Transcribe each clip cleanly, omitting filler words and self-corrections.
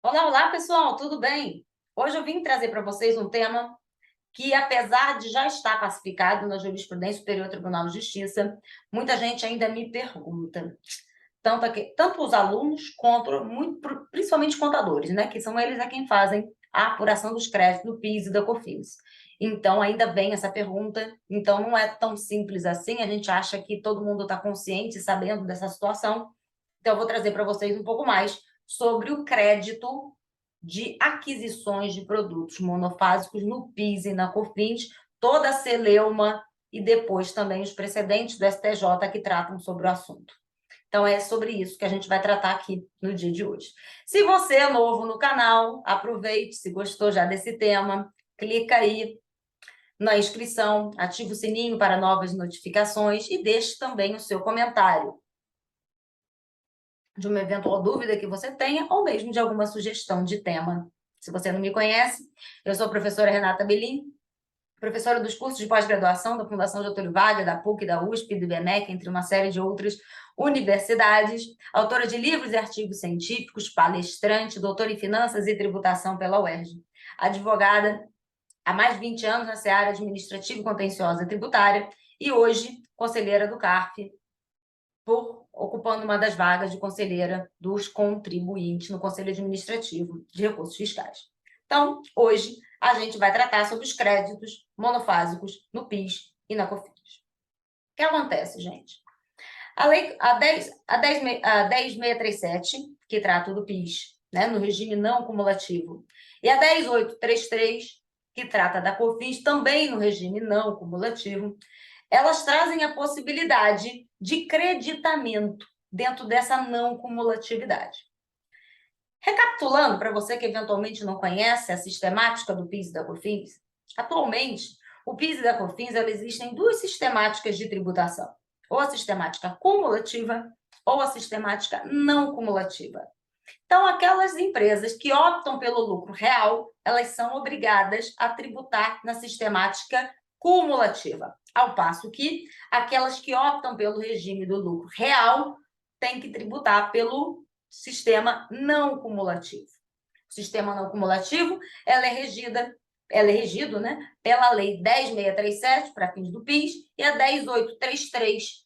Olá, olá, pessoal, tudo bem? Hoje eu vim trazer para vocês um tema que, apesar de já estar pacificado na Jurisprudência Superior Tribunal de Justiça, muita gente ainda me pergunta. Tanto os alunos quanto, principalmente contadores, né? Que são eles quem fazem a apuração dos créditos do PIS e da COFINS. Então, ainda vem essa pergunta. Então, não é tão simples assim. A gente acha que todo mundo está consciente, sabendo dessa situação. Então, eu vou trazer para vocês um pouco mais sobre o crédito de aquisições de produtos monofásicos no PIS e na COFINS, toda a celeuma e depois também os precedentes do STJ que tratam sobre o assunto. Então, é sobre isso que a gente vai tratar aqui no dia de hoje. Se você é novo no canal, aproveite, se gostou já desse tema, clica aí na inscrição, ativa o sininho para novas notificações e deixe também o seu comentário de uma eventual dúvida que você tenha ou mesmo de alguma sugestão de tema. Se você não me conhece, eu sou a professora Renata Belin, professora dos cursos de pós-graduação da Fundação Getúlio Vargas, da PUC, da USP, do IBMEC, entre uma série de outras universidades, autora de livros e artigos científicos, palestrante, doutora em Finanças e Tributação pela UERJ, advogada há mais de 20 anos na seara administrativa e contenciosa tributária e hoje conselheira do CARF, ocupando uma das vagas de conselheira dos contribuintes no Conselho Administrativo de Recursos Fiscais. Então, hoje, a gente vai tratar sobre os créditos monofásicos no PIS e na COFINS. O que acontece, gente? A 10.637, que trata do PIS, né, no regime não cumulativo, e a 10.833, que trata da COFINS, também no regime não cumulativo, elas trazem a possibilidade de creditamento dentro dessa não cumulatividade. Recapitulando, para você que eventualmente não conhece a sistemática do PIS e da COFINS, atualmente, o PIS e da COFINS existem duas sistemáticas de tributação, ou a sistemática cumulativa ou a sistemática não cumulativa. Então, aquelas empresas que optam pelo lucro real, elas são obrigadas a tributar na sistemática cumulativa, ao passo que aquelas que optam pelo regime do lucro real têm que tributar pelo sistema não cumulativo. O sistema não cumulativo, ela é regido, né, pela Lei 10.637, para fins do PIS, e a 10.833,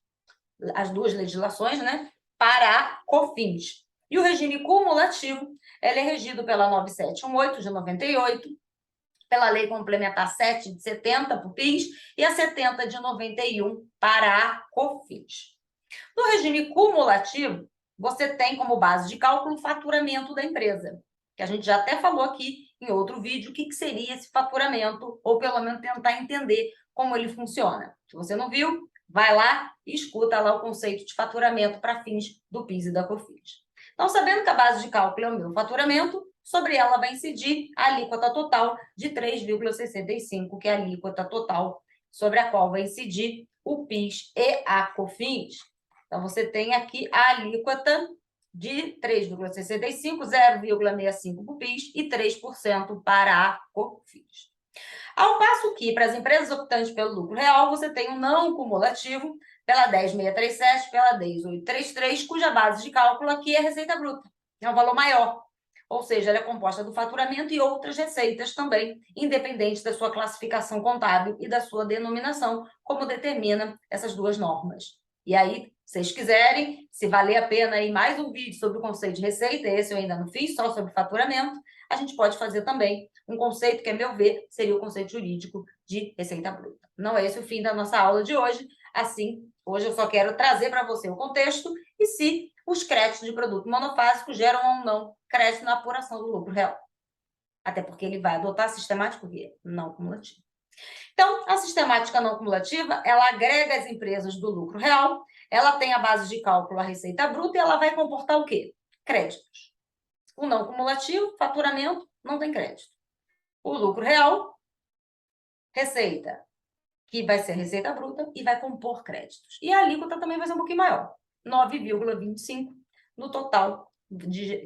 as duas legislações, né, para a COFINS. E o regime cumulativo, ele é regido pela 9718 de 98, pela Lei Complementar 7 de 70 para o PIS e a 70 de 91 para a COFINS. No regime cumulativo, você tem como base de cálculo o faturamento da empresa, que a gente já até falou aqui em outro vídeo o que seria esse faturamento, ou pelo menos tentar entender como ele funciona. Se você não viu, vai lá e escuta lá o conceito de faturamento para fins do PIS e da COFINS. Então, sabendo que a base de cálculo é o meu faturamento, sobre ela vai incidir a alíquota total de 3,65, que é a alíquota total sobre a qual vai incidir o PIS e a COFINS. Então, você tem aqui a alíquota de 3,65, 0,65 para o PIS e 3% para a COFINS. Ao passo que, para as empresas optantes pelo lucro real, você tem um não cumulativo pela 10.637, pela 10.833, cuja base de cálculo aqui é a receita bruta. É um valor maior. Ou seja, ela é composta do faturamento e outras receitas também, independente da sua classificação contábil e da sua denominação, como determina essas duas normas. E aí, se vocês quiserem, se valer a pena aí mais um vídeo sobre o conceito de receita, esse eu ainda não fiz, só sobre faturamento, a gente pode fazer também um conceito que, a meu ver, seria o conceito jurídico de receita bruta. Não é esse o fim da nossa aula de hoje. Assim, hoje eu só quero trazer para você o contexto e se os créditos de produto monofásico geram ou não crédito na apuração do lucro real. Até porque ele vai adotar a sistemática não cumulativa. Então, a sistemática não cumulativa, ela agrega as empresas do lucro real, ela tem a base de cálculo a receita bruta e ela vai comportar o quê? Créditos. O não cumulativo, faturamento, não tem crédito. O lucro real, receita, que vai ser receita bruta e vai compor créditos. E a alíquota também vai ser um pouquinho maior, 9,25 no total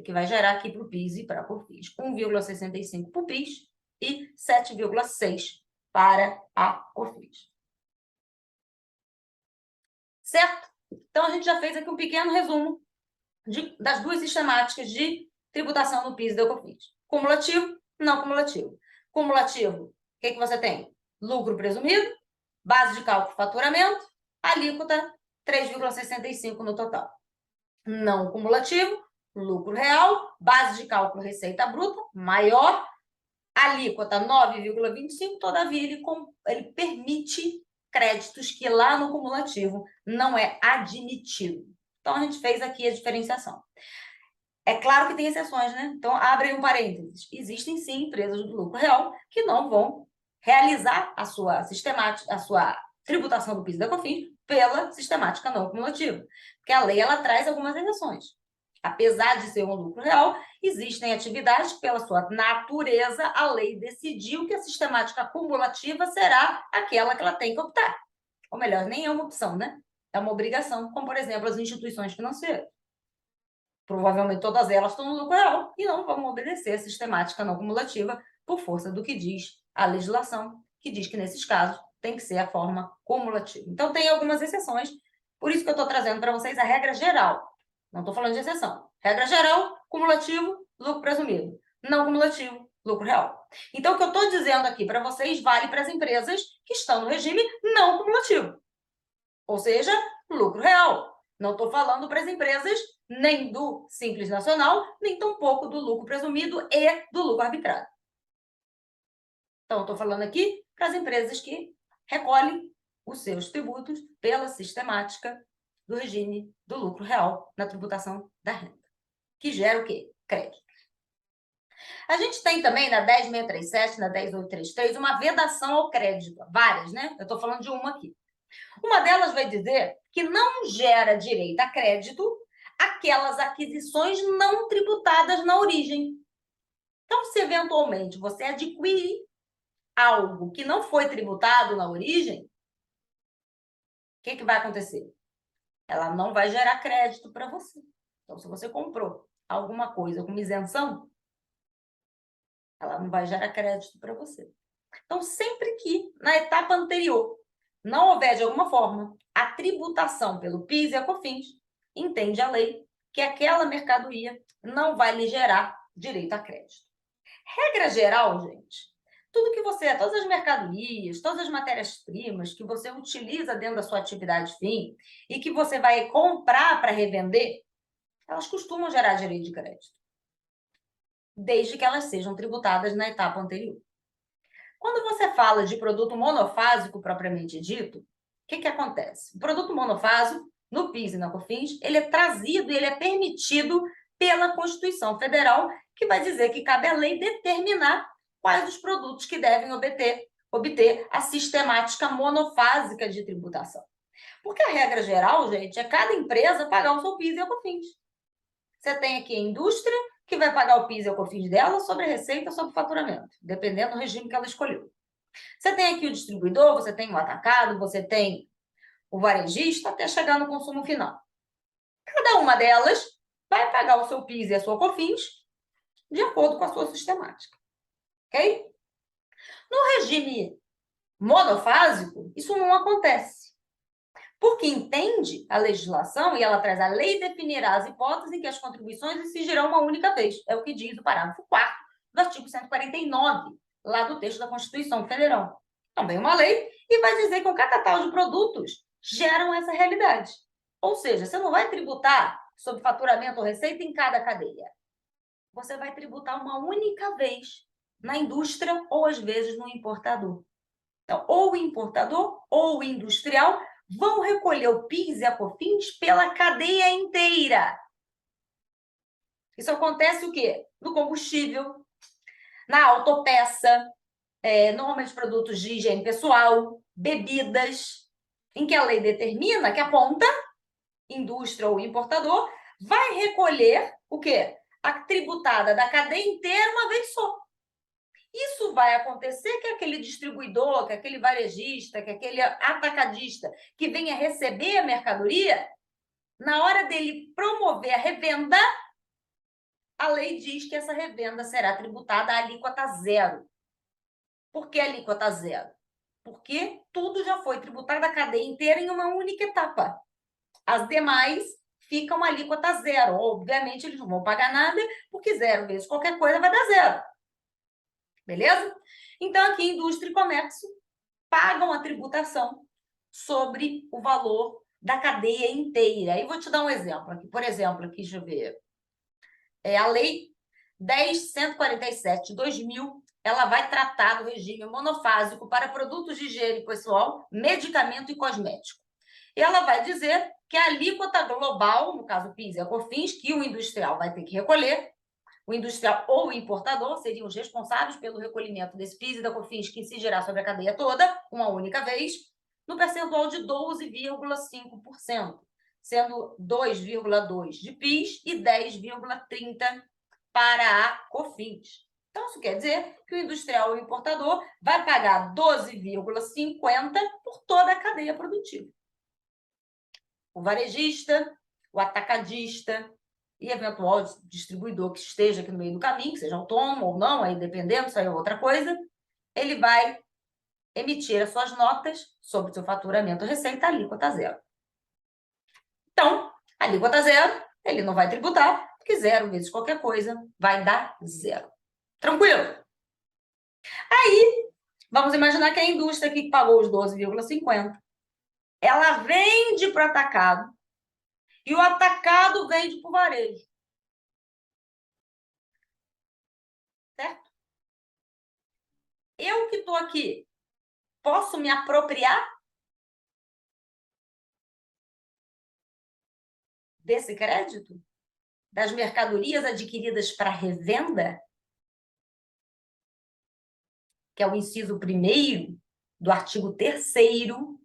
que vai gerar aqui para o PIS e para a COFINS. 1,65 para o PIS e 7,6 para a COFINS. Certo? Então, a gente já fez aqui um pequeno resumo das duas sistemáticas de tributação no PIS e COFINS. Cumulativo, não cumulativo. Cumulativo, o que você tem? Lucro presumido, base de cálculo faturamento, alíquota 3,65 no total. Não cumulativo, lucro real, base de cálculo receita bruta, maior, alíquota 9,25, todavia ele permite créditos que lá no cumulativo não é admitido. Então, a gente fez aqui a diferenciação. É claro que tem exceções, né? Então, abre um parênteses. Existem, sim, empresas do lucro real que não vão realizar a sua sistemática, a sua tributação do PIS e da COFINS pela sistemática não cumulativa. Porque a lei, ela traz algumas exceções. Apesar de ser um lucro real, existem atividades que, pela sua natureza, a lei decidiu que a sistemática cumulativa será aquela que ela tem que optar. Ou melhor, nem é uma opção, né? É uma obrigação, como, por exemplo, as instituições financeiras. Provavelmente todas elas estão no lucro real e não vão obedecer a sistemática não cumulativa por força do que diz a legislação, que diz que, nesses casos, tem que ser a forma cumulativa. Então, tem algumas exceções, por isso que eu estou trazendo para vocês a regra geral. Não estou falando de exceção. Regra geral, cumulativo, lucro presumido. Não cumulativo, lucro real. Então, o que eu estou dizendo aqui para vocês vale para as empresas que estão no regime não cumulativo. Ou seja, lucro real. Não estou falando para as empresas nem do Simples Nacional, nem tampouco do lucro presumido e do lucro arbitrário. Então, estou falando aqui para as empresas que recolhem os seus tributos pela sistemática do regime do lucro real na tributação da renda, que gera o quê? Crédito. A gente tem também na 10.637, na 10.833, uma vedação ao crédito. Várias, né? Eu estou falando de uma aqui. Uma delas vai dizer que não gera direito a crédito aquelas aquisições não tributadas na origem. Então, se eventualmente você adquire algo que não foi tributado na origem, o que vai acontecer? Ela não vai gerar crédito para você. Então, se você comprou alguma coisa com isenção, ela não vai gerar crédito para você. Então, sempre que na etapa anterior não houver, de alguma forma, a tributação pelo PIS e a COFINS, entende a lei que aquela mercadoria não vai lhe gerar direito a crédito. Regra geral, gente, tudo que você, todas as mercadorias, todas as matérias-primas que você utiliza dentro da sua atividade fim e que você vai comprar para revender, elas costumam gerar direito de crédito, desde que elas sejam tributadas na etapa anterior. Quando você fala de produto monofásico propriamente dito, o que acontece? O produto monofásico, no PIS e na COFINS, ele é trazido e ele é permitido pela Constituição Federal, que vai dizer que cabe à lei determinar quais os produtos que devem obter a sistemática monofásica de tributação. Porque a regra geral, gente, é cada empresa pagar o seu PIS e a COFINS. Você tem aqui a indústria, que vai pagar o PIS e a COFINS dela sobre a receita, sobre o faturamento, dependendo do regime que ela escolheu. Você tem aqui o distribuidor, você tem o atacado, você tem o varejista, até chegar no consumo final. Cada uma delas vai pagar o seu PIS e a sua COFINS de acordo com a sua sistemática. Ok? No regime monofásico, isso não acontece. Porque entende a legislação, e ela traz a lei definirá as hipóteses em que as contribuições incidirão uma única vez. É o que diz o parágrafo 4º do artigo 149, lá do texto da Constituição Federal. Também uma lei, e vai dizer que o catatal de produtos geram essa realidade. Ou seja, você não vai tributar sobre faturamento ou receita em cada cadeia. Você vai tributar uma única vez na indústria ou, às vezes, no importador. Então, ou o importador ou o industrial vão recolher o PIS e a COFINS pela cadeia inteira. Isso acontece o quê? No combustível, na autopeça, normalmente produtos de higiene pessoal, bebidas, em que a lei determina que a ponta, indústria ou importador, vai recolher o quê? A tributada da cadeia inteira uma vez só. Isso vai acontecer que aquele distribuidor, que aquele varejista, que aquele atacadista que venha receber a mercadoria, na hora dele promover a revenda, a lei diz que essa revenda será tributada a alíquota zero. Por que alíquota zero? Porque tudo já foi tributado a cadeia inteira em uma única etapa. As demais fica uma alíquota zero. Obviamente, eles não vão pagar nada, porque 0 vezes qualquer coisa vai dar 0. Beleza? Então, aqui, indústria e comércio pagam a tributação sobre o valor da cadeia inteira. E vou te dar um exemplo aqui. Por exemplo, aqui, deixa eu ver. A Lei 10.147 de 2000, ela vai tratar do regime monofásico para produtos de higiene pessoal, medicamento e cosmético. E ela vai dizer que a alíquota global, no caso PIS e COFINS, que o industrial vai ter que recolher, o industrial ou o importador seriam os responsáveis pelo recolhimento desse PIS e da COFINS que incidirá sobre a cadeia toda, uma única vez, no percentual de 12,5%, sendo 2,2% de PIS e 10,30% para a COFINS. Então, isso quer dizer que o industrial ou o importador vai pagar 12,50% por toda a cadeia produtiva. O varejista, o atacadista e eventual distribuidor que esteja aqui no meio do caminho, que seja autônomo ou não, aí dependendo, isso aí é outra coisa, ele vai emitir as suas notas sobre o seu faturamento receita alíquota zero. Então, alíquota zero, ele não vai tributar, porque 0 vezes qualquer coisa vai dar 0. Tranquilo? Aí, vamos imaginar que a indústria que pagou os 12,50, ela vende para o atacado e o atacado vende para o varejo. Certo? Eu que estou aqui, posso me apropriar desse crédito? Das mercadorias adquiridas para revenda? Que é o inciso 1º do artigo 3º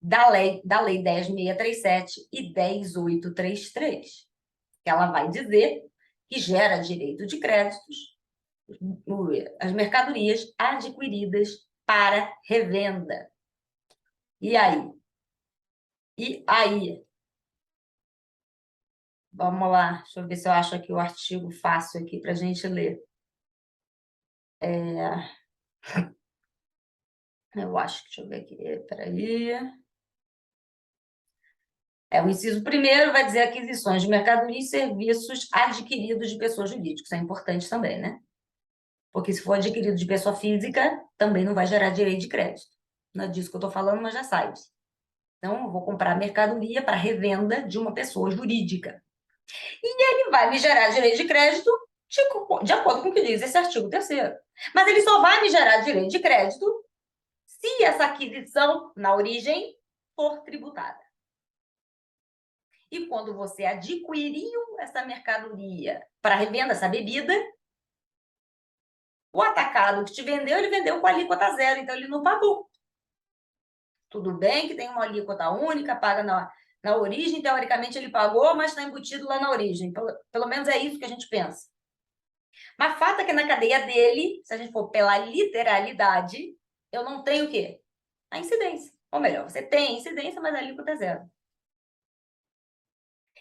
da Lei 10.637 e 10.833. Que ela vai dizer que gera direito de créditos as mercadorias adquiridas para revenda. E aí? Vamos lá, deixa eu ver se eu acho aqui o artigo fácil aqui para a gente ler. Eu acho que, deixa eu ver aqui, peraí. O inciso 1º vai dizer aquisições de mercadorias e serviços adquiridos de pessoas jurídicas. Isso é importante também, né? Porque se for adquirido de pessoa física, também não vai gerar direito de crédito. Não é disso que eu estou falando, mas já sabe. Então, eu vou comprar mercadoria para revenda de uma pessoa jurídica. E ele vai me gerar direito de crédito de acordo com o que diz esse artigo 3º. Mas ele só vai me gerar direito de crédito se essa aquisição, na origem, for tributada. E quando você adquiriu essa mercadoria para revenda, essa bebida, o atacado que te vendeu, ele vendeu com alíquota zero, então ele não pagou. Tudo bem que tem uma alíquota única, paga na origem, teoricamente ele pagou, mas está embutido lá na origem. Pelo menos é isso que a gente pensa. Mas o fato é que na cadeia dele, se a gente for pela literalidade, eu não tenho o quê? A incidência. Ou melhor, você tem a incidência, mas a alíquota é zero.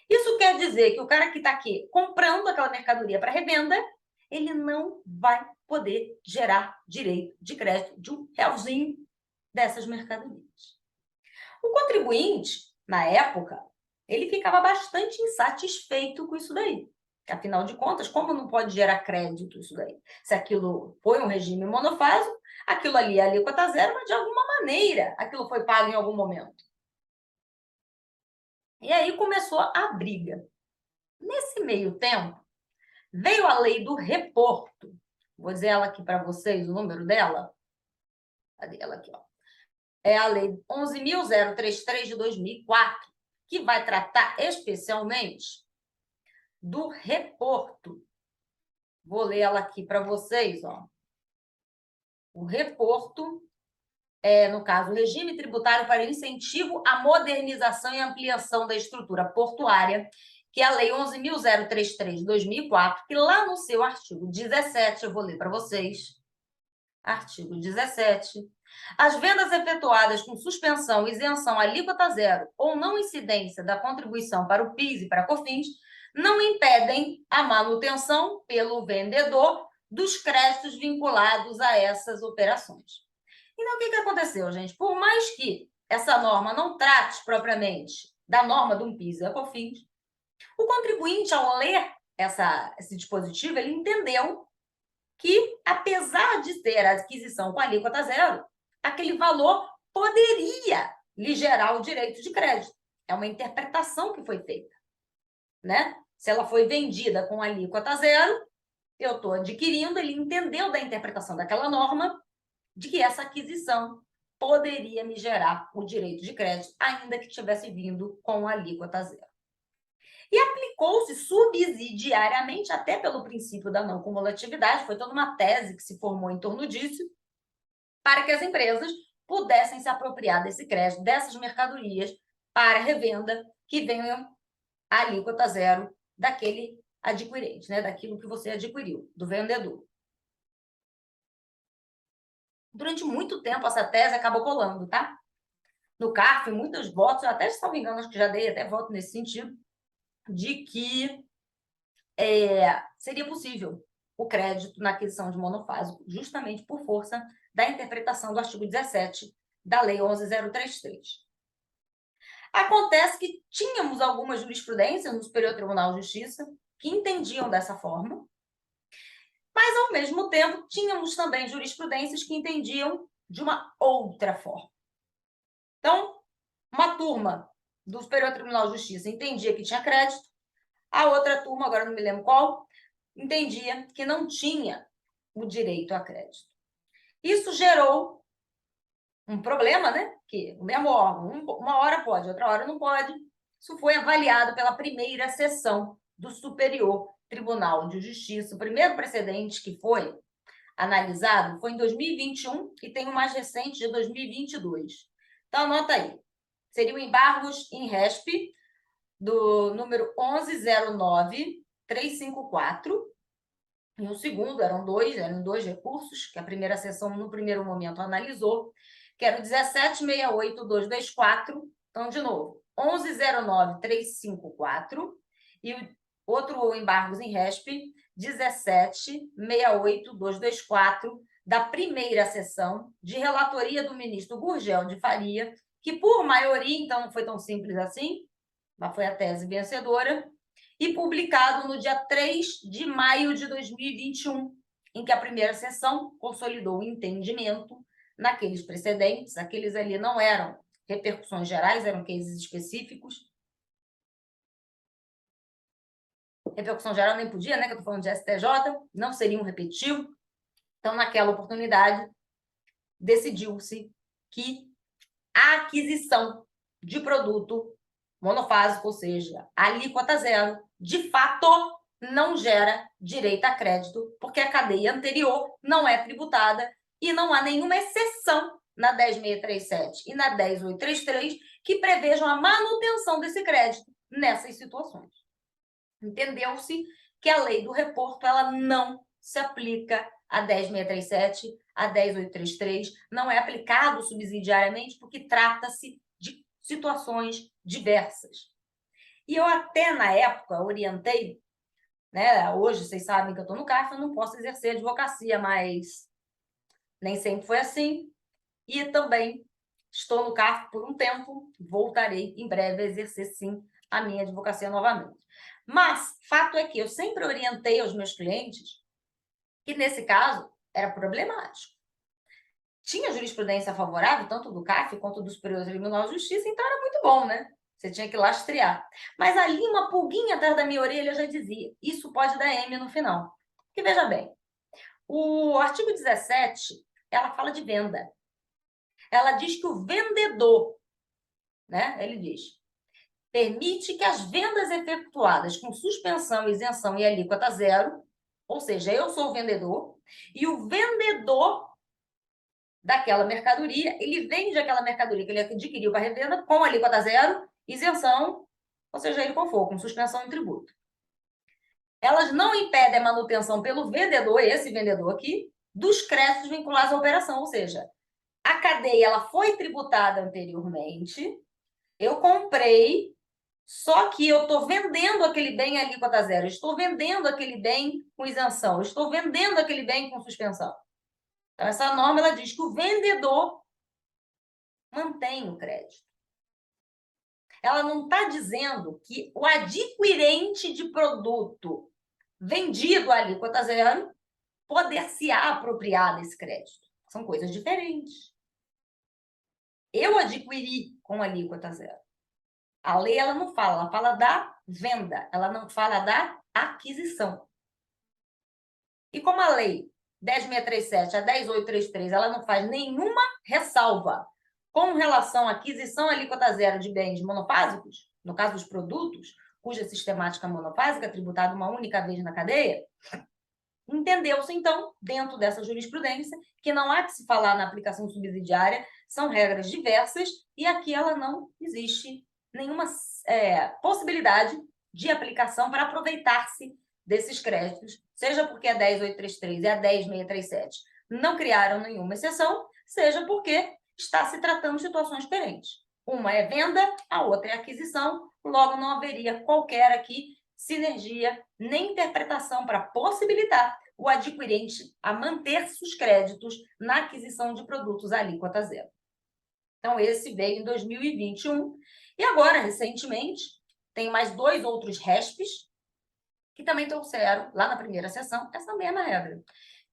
Isso quer dizer que o cara que está aqui comprando aquela mercadoria para revenda, ele não vai poder gerar direito de crédito de um realzinho dessas mercadorias. O contribuinte, na época, ele ficava bastante insatisfeito com isso daí. Afinal de contas, como não pode gerar crédito isso daí? Se aquilo foi um regime monofásico, aquilo ali é alíquota zero, mas de alguma maneira aquilo foi pago em algum momento. E aí começou a briga. Nesse meio tempo, veio a lei do reporto. Vou dizer ela aqui para vocês, o número dela. Cadê ela aqui? Ó. É a lei 11.033 de 2004, que vai tratar especialmente do reporto. Vou ler ela aqui para vocês. Ó. O reporto é, no caso, o regime tributário para incentivo à modernização e ampliação da estrutura portuária, que é a Lei 11.033 de 2004, que lá no seu artigo 17, eu vou ler para vocês. Artigo 17. As vendas efetuadas com suspensão, isenção, alíquota zero ou não incidência da contribuição para o PIS e para a COFINS não impedem a manutenção pelo vendedor dos créditos vinculados a essas operações. Então, o que aconteceu, gente? Por mais que essa norma não trate propriamente da norma do PIS e da COFINS, O contribuinte, ao ler esse dispositivo, ele entendeu que, apesar de ter a aquisição com alíquota zero, aquele valor poderia lhe gerar o direito de crédito. É uma interpretação que foi feita, né? Se ela foi vendida com alíquota zero, eu estou adquirindo, ele entendeu da interpretação daquela norma de que essa aquisição poderia me gerar o direito de crédito, ainda que tivesse vindo com alíquota zero. E aplicou-se subsidiariamente, até pelo princípio da não cumulatividade, foi toda uma tese que se formou em torno disso, para que as empresas pudessem se apropriar desse crédito, dessas mercadorias, para revenda, que venham a alíquota zero daquele adquirente, né? Daquilo que você adquiriu, do vendedor. Durante muito tempo, essa tese acabou colando, tá? No CARF, muitos votos, eu até, se não me engano, acho que já dei até voto nesse sentido, de que seria possível o crédito na aquisição de monofásico, justamente por força da interpretação do artigo 17 da Lei 11.033. Acontece que tínhamos algumas jurisprudências no Superior Tribunal de Justiça que entendiam dessa forma, mas, ao mesmo tempo, tínhamos também jurisprudências que entendiam de uma outra forma. Então, uma turma do Superior Tribunal de Justiça entendia que tinha crédito, a outra turma, agora não me lembro qual, entendia que não tinha o direito a crédito. Isso gerou um problema, né? Que o mesmo órgão, uma hora pode, outra hora não pode. Isso foi avaliado pela primeira sessão do Superior Tribunal de Justiça. O primeiro precedente que foi analisado foi em 2021 e tem o mais recente de 2022. Então, anota aí. Seriam embargos em RESP do número 11.09.354. E o segundo, eram dois recursos, que a primeira sessão, no primeiro momento, analisou, que era o 17.68.224. Então, de novo, 11.09.354. E o outro embargos em RESP, 17.68.224, da primeira sessão, de relatoria do ministro Gurgel de Faria, que, por maioria, então não foi tão simples assim, mas foi a tese vencedora, e publicado no dia 3 de maio de 2021, em que a primeira sessão consolidou o entendimento naqueles precedentes. Aqueles ali não eram repercussões gerais, eram cases específicos. Repercussão geral nem podia, né? Que eu estou falando de STJ, não seriam repetitivo. Então, naquela oportunidade, decidiu-se que a aquisição de produto monofásico, ou seja, alíquota zero, de fato não gera direito a crédito, porque a cadeia anterior não é tributada e não há nenhuma exceção na 10.637 e na 10.833 que prevejam a manutenção desse crédito nessas situações. Entendeu-se que a lei do reporto ela não se aplica a 10.637, a 10.833, não é aplicado subsidiariamente porque trata-se de situações diversas. E eu até, na época, orientei, né? Hoje, vocês sabem que eu estou no CARF, eu não posso exercer advocacia, mas nem sempre foi assim. E também estou no CARF por um tempo, voltarei em breve a exercer, sim, a minha advocacia novamente. Mas, fato é que eu sempre orientei aos meus clientes que, nesse caso, era problemático. Tinha jurisprudência favorável, tanto do CARF quanto do Superior Tribunal de Justiça, então era muito bom, né? Você tinha que lastrear. Mas ali, uma pulguinha atrás da minha orelha já dizia, isso pode dar M no final. Porque, veja bem, o artigo 17, ela fala de venda. Ela diz que o vendedor, né? Ele diz, permite que as vendas efetuadas com suspensão, isenção e alíquota zero, ou seja, eu sou o vendedor, e o vendedor daquela mercadoria, ele vende aquela mercadoria que ele adquiriu para revenda com alíquota zero, isenção, ou seja, ele qual for, com suspensão em tributo. Elas não impedem a manutenção pelo vendedor, esse vendedor aqui, dos créditos vinculados à operação, ou seja, a cadeia ela foi tributada anteriormente, eu comprei, só que eu estou vendendo aquele bem alíquota zero, estou vendendo aquele bem com isenção, estou vendendo aquele bem com suspensão. Então, essa norma ela diz que o vendedor mantém o crédito. ela não está dizendo que o adquirente de produto vendido à alíquota zero poder-se apropriar desse crédito. São coisas diferentes. Eu adquiri com alíquota zero. A lei ela não fala, ela fala da venda, ela não fala da aquisição. E como a lei 10.637 a 10.833, ela não faz nenhuma ressalva com relação à aquisição alíquota zero de bens monofásicos, no caso dos produtos, cuja sistemática monofásica é tributada uma única vez na cadeia, entendeu-se, então, dentro dessa jurisprudência, que não há que se falar na aplicação subsidiária, são regras diversas, e aqui ela não existe nenhuma possibilidade de aplicação para aproveitar-se desses créditos, seja porque a 10.833 e a 10.637 não criaram nenhuma exceção, seja porque está se tratando de situações diferentes. Uma é venda, a outra é aquisição, logo não haveria qualquer aqui sinergia nem interpretação para possibilitar o adquirente a manter seus créditos na aquisição de produtos à alíquota zero. Então, esse veio em 2021. E agora, recentemente, tem mais 2 outros RESPs que também trouxeram, lá na primeira sessão, essa mesma regra,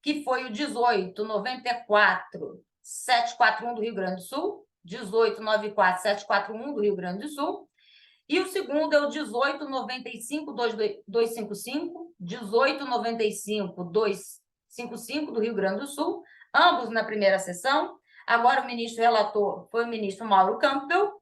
que foi o 18.94.741 do Rio Grande do Sul, 18.94.741 do Rio Grande do Sul, e o segundo é o 18.95.255, 18.95.255 do Rio Grande do Sul, ambos na primeira sessão. Agora o ministro relator foi o ministro Mauro Campbell,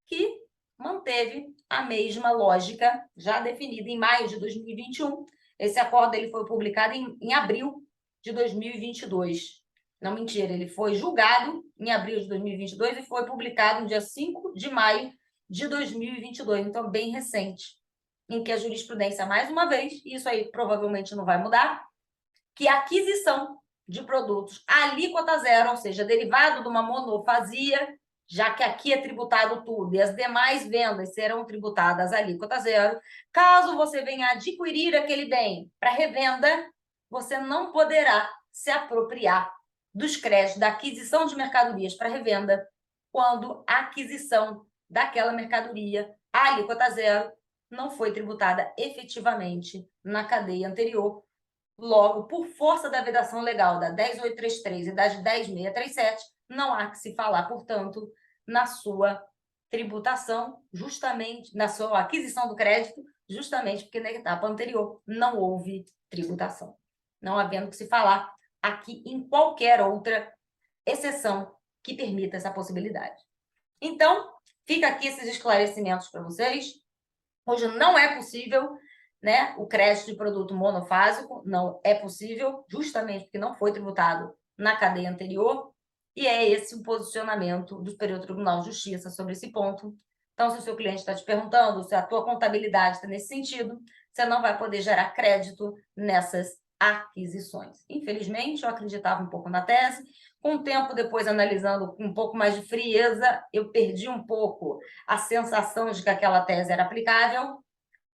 que manteve a mesma lógica já definida em maio de 2021. Esse acordo ele foi publicado em abril de 2022. Não, mentira, ele foi julgado em abril de 2022 e foi publicado no dia 5 de maio de 2022, então bem recente, em que a jurisprudência, mais uma vez, e isso aí provavelmente não vai mudar, que a aquisição de produtos à alíquota zero, ou seja, derivado de uma monofasia, já que aqui é tributado tudo e as demais vendas serão tributadas à alíquota zero, caso você venha adquirir aquele bem para revenda, você não poderá se apropriar dos créditos da aquisição de mercadorias para revenda quando a aquisição daquela mercadoria à alíquota zero não foi tributada efetivamente na cadeia anterior. Logo, por força da vedação legal da 10.833 e da 10.637, não há que se falar, portanto, na sua tributação, justamente, na sua aquisição do crédito, justamente porque na etapa anterior não houve tributação. Não havendo que se falar aqui em qualquer outra exceção que permita essa possibilidade. Então, fica aqui esses esclarecimentos para vocês. Hoje não é possível, né, o crédito de produto monofásico, não é possível, justamente porque não foi tributado na cadeia anterior, e é esse o posicionamento do Superior Tribunal de Justiça sobre esse ponto. Então, se o seu cliente está te perguntando se a tua contabilidade está nesse sentido, você não vai poder gerar crédito nessas aquisições. Infelizmente, eu acreditava um pouco na tese. Com o tempo, depois analisando com um pouco mais de frieza, eu perdi um pouco a sensação de que aquela tese era aplicável.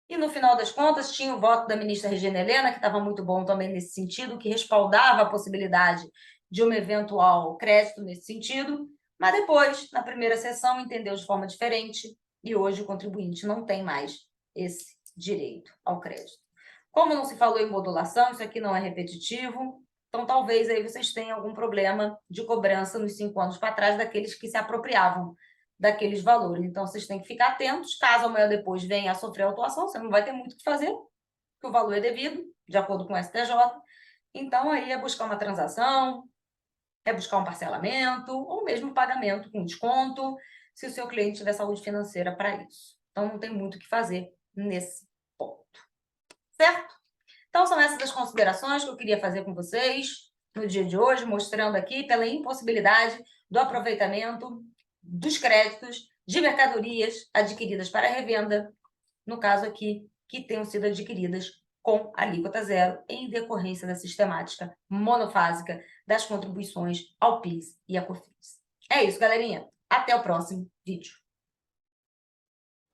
E, no final das contas, tinha o voto da ministra Regina Helena, que estava muito bom também nesse sentido, que respaldava a possibilidade de um eventual crédito nesse sentido, mas depois, na primeira sessão, entendeu de forma diferente e hoje o contribuinte não tem mais esse direito ao crédito. Como não se falou em modulação, isso aqui não é repetitivo, então talvez aí vocês tenham algum problema de cobrança nos 5 anos para trás daqueles que se apropriavam daqueles valores. Então, vocês têm que ficar atentos, caso amanhã depois venha a sofrer autuação, você não vai ter muito o que fazer, porque o valor é devido, de acordo com o STJ. Então, aí é buscar uma transação, é buscar um parcelamento, ou mesmo pagamento com desconto, se o seu cliente tiver saúde financeira para isso. Então, não tem muito o que fazer nesse ponto. Certo? Então, são essas as considerações que eu queria fazer com vocês no dia de hoje, mostrando aqui pela impossibilidade do aproveitamento dos créditos de mercadorias adquiridas para revenda, no caso aqui, que tenham sido adquiridas com alíquota zero em decorrência da sistemática monofásica das contribuições ao PIS e à COFINS. É isso, galerinha. Até o próximo vídeo.